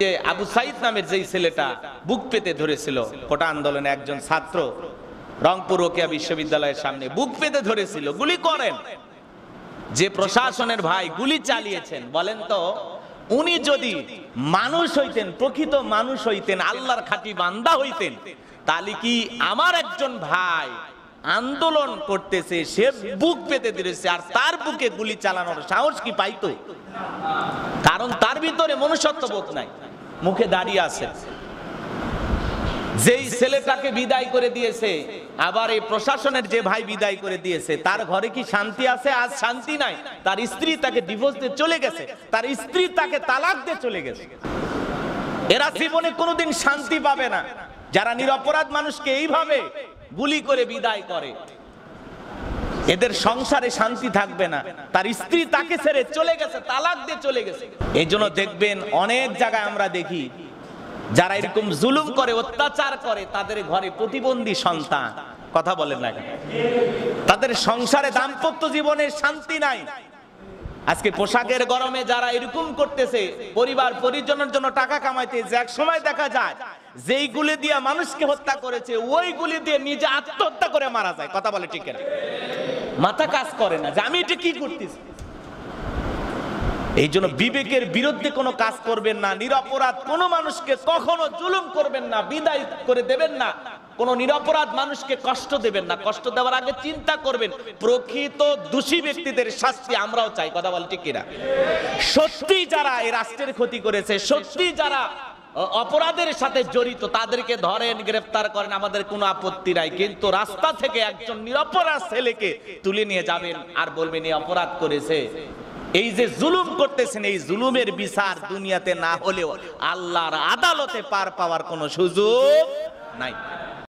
যে আবু সাইদ নামের যেই ছেলেটা বুক পেতে ধরেছিল কোটা আন্দোলনে, একজন ছাত্র রংপুর রোকেয়া বিশ্ববিদ্যালয়ের সামনে বুক পেতে ধরেছিল, গুলি করেন। যে প্রশাসনের ভাই গুলি চালিয়েছেন, বলেন তো উনি যদি মানুষ হইতেন, প্রকৃত মানুষ হইতেন, আল্লাহর খাঁটি বান্দা হইতেন, তাহলে কি আমার একজন ভাই আন্দোলন করতেছে, সে বুক পেতে ধরেছে, আর তার বুকে গুলি চালানোর সাহস কি পাইতো? কারণ তার ভিতরে মনুষ্যত্ববোধ নাই, মুখে দাঁড়িয়ে আছে। যেই ছেলেটাকে বিদায় করে দিয়েছে, আবার এই প্রশাসনের যে ভাই বিদায় করে দিয়েছে, তার ঘরে কি শান্তি আছে? আজ শান্তি নাই। তার স্ত্রী তাকে ডিভোর্স দিয়ে চলে গেছে, তার স্ত্রী তাকে তালাক দিয়ে চলে গেছে। এরা জীবনে কোনোদিন শান্তি পাবে না। যারা নিরপরাধ মানুষকে এইভাবে গুলি করে বিদায় করে, এদের সংসারে শান্তি থাকবে না। তার স্ত্রী তাকে ছেড়ে চলে গেছে, তালাক দিয়ে চলে গেছে। এই জন্য দেখবেন অনেক জায়গায় আমরা দেখি যারা এরকম জুলুম করে, অত্যাচার করে, তাদের ঘরে প্রতিবন্ধী সন্তান, কথা বলেন না, তাদের সংসারে দাম্পত্য জীবনের শান্তি নাই। আজকে পোশাকের গরমে যারা এরকম করতেছে, পরিবার পরিজনের জন্য টাকা কামাইতে, যে এক সময় দেখা যায় যেই গুলি দিয়ে মানুষকে হত্যা করেছে, ওই গুলি দিয়ে নিজে আত্মহত্যা করে মারা যায়। কথা বলে ঠিক না? মাথা কাজ করে না যে আমি এটা কি করতেছি। এই জন্য বিবেকের বিরুদ্ধে কোনো কাজ করবেন না। নিরপরাধ কোনো মানুষকে কখনো জুলুম করবেন না, বিদায় করে দেবেন না। কোন নিরপরাধ মানুষকে কষ্ট দেবেন না। কষ্ট দেওয়ার আগে চিন্তা করবেন, প্রকৃত দোষী ব্যক্তিদের শাস্তি আমরাও চাই। কথা বল ঠিক কিনা? সত্যি যারা এই রাষ্ট্রের ক্ষতি করেছে, সত্যি যারা অপরাধের সাথে জড়িত, তাদেরকে ধরেন, গ্রেফতার করেন, আমাদের কোনো আপত্তি নাই। কিন্তু রাস্তা থেকে একজন নিরপরাধ ছেলেকে তুলে নিয়ে যাবেন আর বলবেন এই অপরাধ করেছে। এই যে জুলুম করতেছেন, এই জুলুমের বিচার দুনিয়াতে না হলেও আল্লাহর আদালতে পার পাওয়ার কোনো সুযোগ নাই।